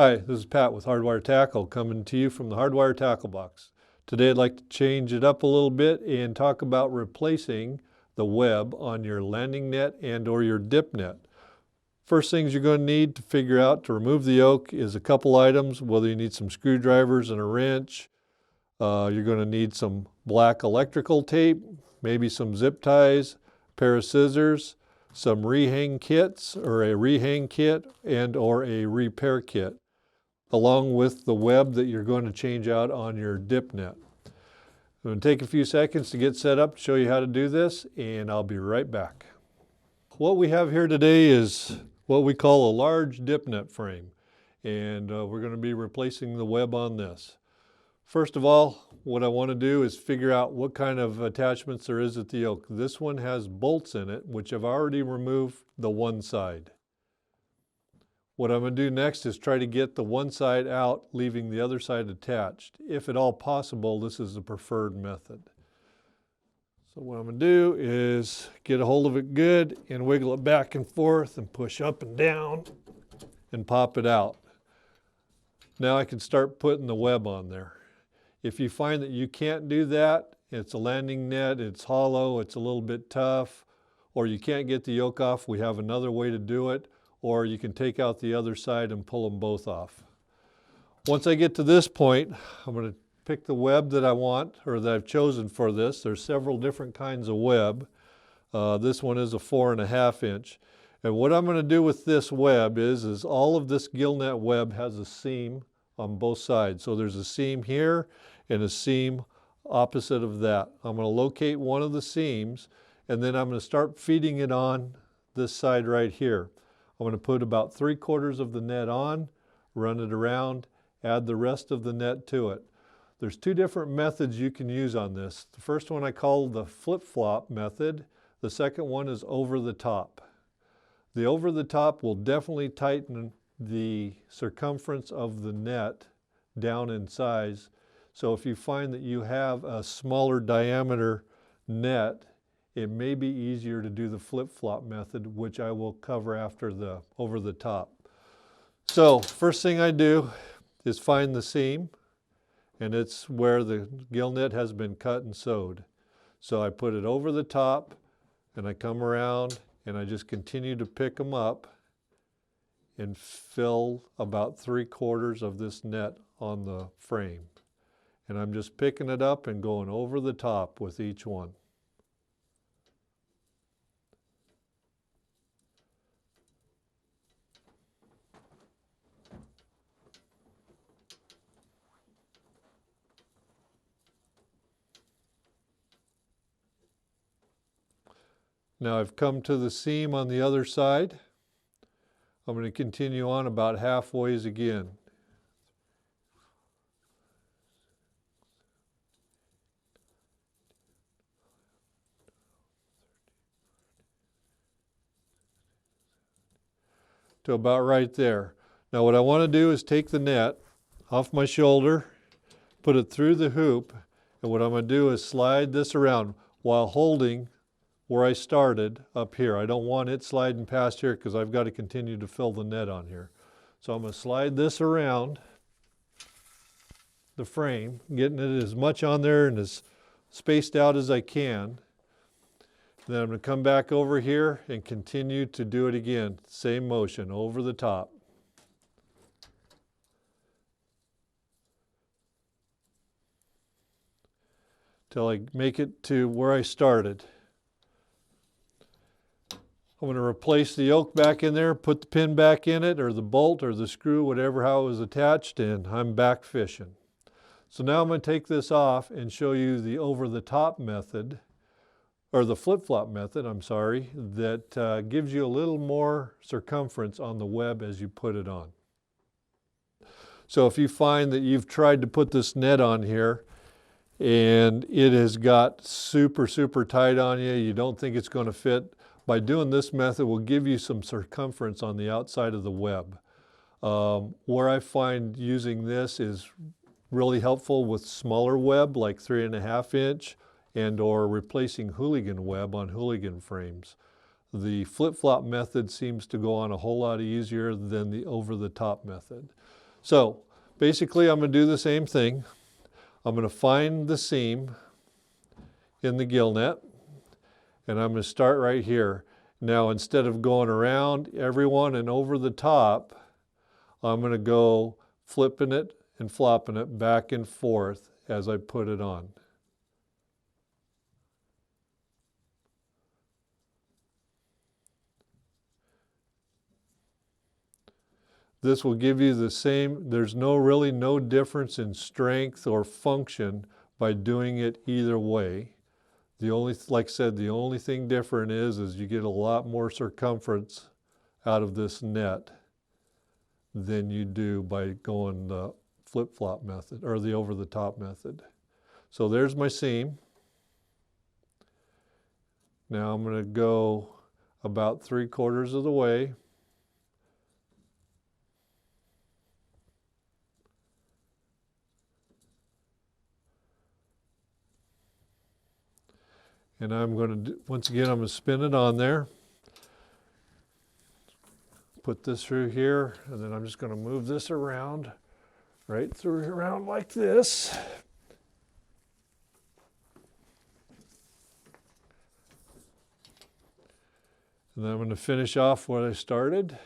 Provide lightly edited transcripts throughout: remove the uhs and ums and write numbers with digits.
Hi, this is Pat with Hardwire Tackle coming to you from the Hardwire Tackle box. Today I'd like to change it up a little bit and talk about replacing the web on your landing net and or your dip net. First things you're going to need to figure out to remove the yoke is a couple items, whether you need some screwdrivers and a wrench. You're going to need some black electrical tape, maybe some zip ties, a pair of scissors, some rehang kits or a rehang kit and or a repair kit, along with the web that you're going to change out on your dip net. I'm going to take a few seconds to get set up to show you how to do this, and I'll be right back. What we have here today is what we call a large dip net frame, and we're going to be replacing the web on this. First of all, what I want to do is figure out what kind of attachments there is at the yoke. This one has bolts in it, which I've already removed the one side. What I'm going to do next is try to get the one side out, leaving the other side attached. If at all possible, this is the preferred method. So what I'm going to do is get a hold of it good and wiggle it back and forth and push up and down and pop it out. Now I can start putting the web on there. If you find that you can't do that, it's a landing net, it's hollow, it's a little bit tough, or you can't get the yoke off, we have another way to do it. Or you can take out the other side and pull them both off. Once I get to this point, I'm going to pick the web that I want, or that I've chosen for this. There's several different kinds of web. This one is a 4.5 inch. And what I'm going to do with this web is all of this gill net web has a seam on both sides. So there's a seam here and a seam opposite of that. I'm going to locate one of the seams, and then I'm going to start feeding it on this side right here. I'm going to put about 3/4 of the net on, run it around, add the rest of the net to it. There's two different methods you can use on this. The first one I call the flip-flop method. The second one is over the top. The over the top will definitely tighten the circumference of the net down in size. So if you find that you have a smaller diameter net, it may be easier to do the flip-flop method, which I will cover after the over the top. So first thing I do is find the seam, and it's where the gill net has been cut and sewed. So I put it over the top, and I come around, and I just continue to pick them up and fill about 3/4 of this net on the frame. And I'm just picking it up and going over the top with each one. Now I've come to the seam on the other side. I'm going to continue on about halfways again. To about right there. Now what I want to do is take the net off my shoulder, put it through the hoop, and what I'm going to do is slide this around while holding where I started up here. I don't want it sliding past here because I've got to continue to fill the net on here. So I'm going to slide this around the frame, getting it as much on there and as spaced out as I can. Then I'm going to come back over here and continue to do it again. Same motion, over the top. Till I make it to where I started. I'm going to replace the yoke back in there, put the pin back in it, or the bolt, or the screw, whatever how it was attached, and I'm back fishing. So now I'm going to take this off and show you the over-the-top method, or the flip-flop method, I'm sorry, that gives you a little more circumference on the web as you put it on. So if you find that you've tried to put this net on here, and it has got super, super tight on you, you don't think it's going to fit, by doing this method will give you some circumference on the outside of the web. Where I find using this is really helpful with smaller web like 3.5 inch and or replacing hooligan web on hooligan frames. The flip-flop method seems to go on a whole lot easier than the over-the-top method. So basically I'm going to do the same thing. I'm going to find the seam in the gill net, and I'm going to start right here. Now instead of going around everyone and over the top, I'm going to go flipping it and flopping it back and forth as I put it on. This will give you the same, there's really no difference in strength or function by doing it either way. The only, like I said, the only thing different is you get a lot more circumference out of this net than you do by going the flip-flop method or the over-the-top method. So there's my seam. Now I'm going to go about 3/4 of the way. And I'm going to, once again, I'm going to spin it on there. Put this through here, and then I'm just going to move this around, right through around like this. And then I'm going to finish off what I started.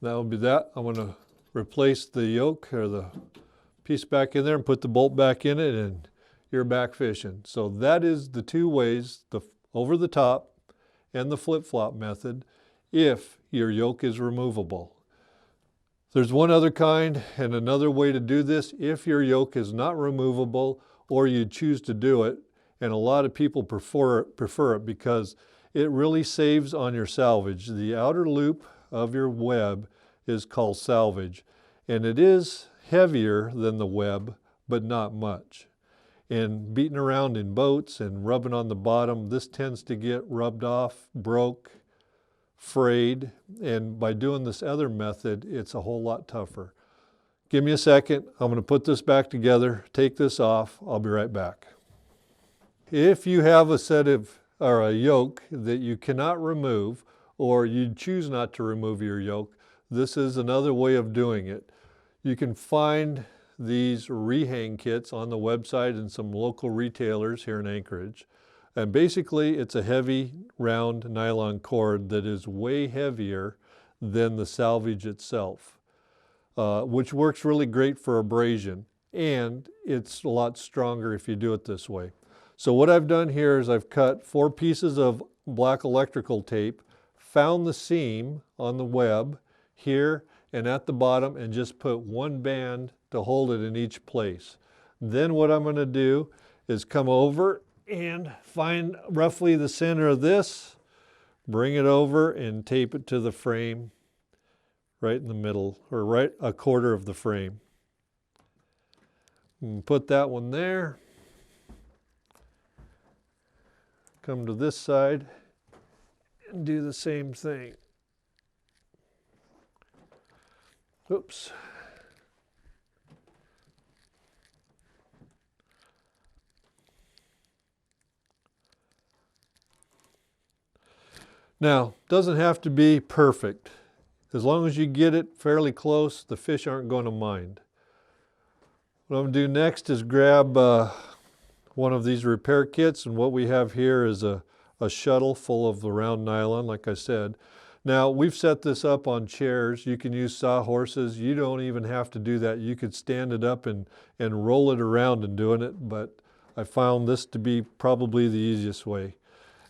That will be that. I'm going to replace the yoke or the piece back in there and put the bolt back in it, and you're back fishing. So that is the two ways, the over the top and the flip-flop method, if your yoke is removable. There's one other kind and another way to do this if your yoke is not removable or you choose to do it, and a lot of people prefer it because it really saves on your salvage. The outer loop of your web is called salvage, and it is heavier than the web, but not much. And beating around in boats and rubbing on the bottom, this tends to get rubbed off, broke, frayed, and by doing this other method, it's a whole lot tougher. Give me a second. I'm going to put this back together, take this off. I'll be right back. If you have a set of, or a yoke that you cannot remove, or you choose not to remove your yoke, this is another way of doing it. You can find these rehang kits on the website and some local retailers here in Anchorage. And basically it's a heavy round nylon cord that is way heavier than the salvage itself, which works really great for abrasion, and it's a lot stronger if you do it this way. So what I've done here is I've cut 4 pieces of black electrical tape, found the seam on the web here and at the bottom, and just put one band to hold it in each place. Then what I'm going to do is come over and find roughly the center of this, bring it over and tape it to the frame right in the middle, or right 1/4 of the frame. And put that one there. Come to this side and do the same thing. Oops. Now, doesn't have to be perfect. As long as you get it fairly close, the fish aren't going to mind. What I'm going to do next is grab one of these repair kits, and what we have here is a shuttle full of the round nylon, like I said. Now, we've set this up on chairs. You can use sawhorses. You don't even have to do that. You could stand it up and roll it around in doing it, but I found this to be probably the easiest way.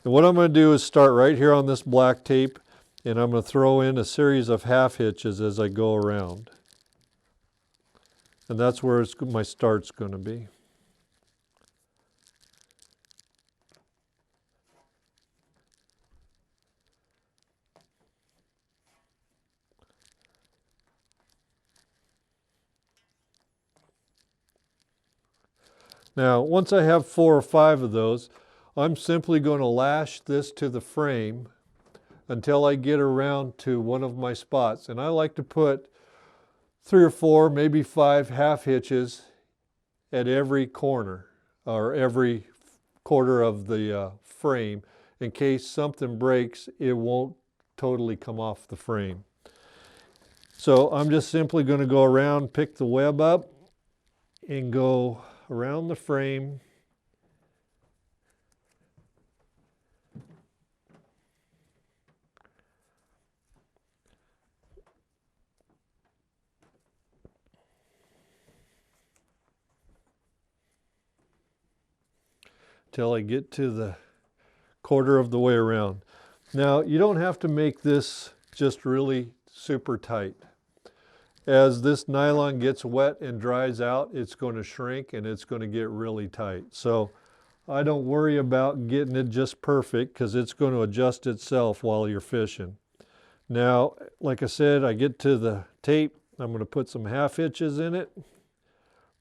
And what I'm going to do is start right here on this black tape, and I'm going to throw in a series of half hitches as I go around. And that's where my start's going to be. Now, once I have 4 or 5 of those, I'm simply going to lash this to the frame until I get around to one of my spots. And I like to put 3 or 4, maybe 5 half hitches at every corner or every quarter of the frame. In case something breaks, it won't totally come off the frame. So I'm just simply going to go around, pick the web up, and go around the frame. Till I get to the quarter of the way around. Now, you don't have to make this just really super tight. As this nylon gets wet and dries out, it's going to shrink and it's going to get really tight. So I don't worry about getting it just perfect because it's going to adjust itself while you're fishing. Now, like I said, I get to the tape. I'm going to put some half hitches in it,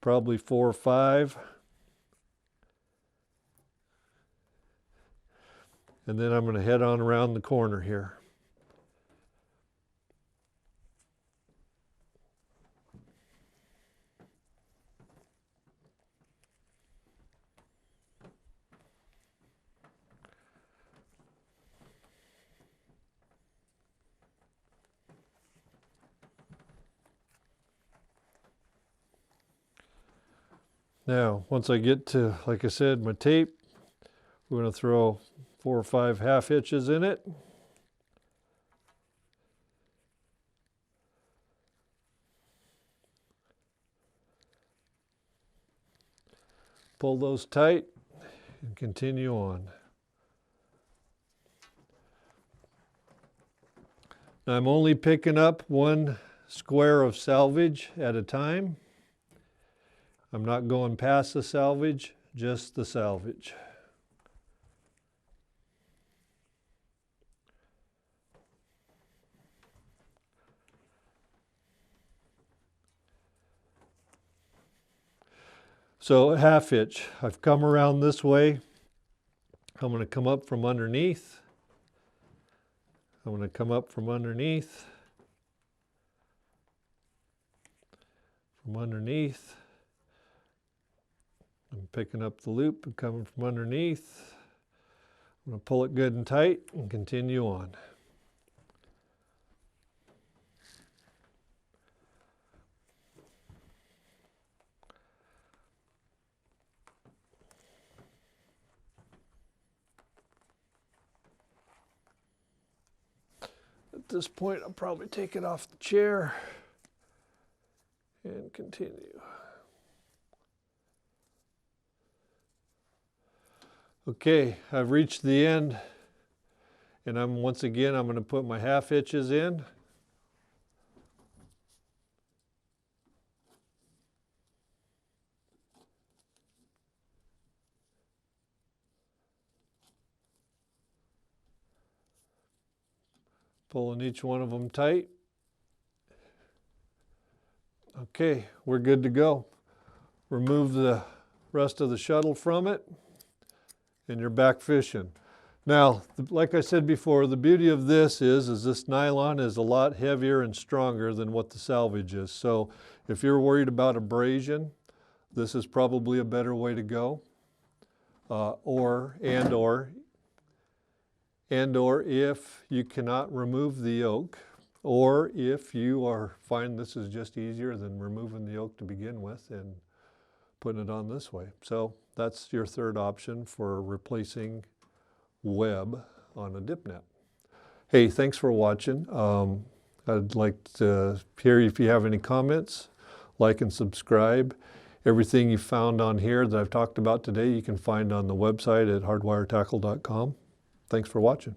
probably 4 or 5. And then I'm going to head on around the corner here. Now, once I get to, like I said, my tape, we're going to throw 4 or 5 half hitches in it. Pull those tight and continue on. Now I'm only picking up 1 square of salvage at a time. I'm not going past the salvage, just the salvage. So half hitch, I've come around this way. I'm going to come up from underneath. I'm going to come up from underneath. From underneath. I'm picking up the loop and coming from underneath. I'm going to pull it good and tight and continue on. At this point, I'll probably take it off the chair and continue. Okay, I've reached the end, and once again, I'm going to put my half hitches in. Pulling each one of them tight. Okay, we're good to go. Remove the rest of the shuttle from it, and you're back fishing. Now, like I said before, the beauty of this is this nylon is a lot heavier and stronger than what the salvage is. So if you're worried about abrasion, this is probably a better way to go. Or if you cannot remove the yoke, or if you find this is just easier than removing the yoke to begin with and putting it on this way. So that's your third option for replacing web on a dip net. Hey, thanks for watching. I'd like to hear if you have any comments, like and subscribe. Everything you found on here that I've talked about today, you can find on the website at hardwiretackle.com. Thanks for watching.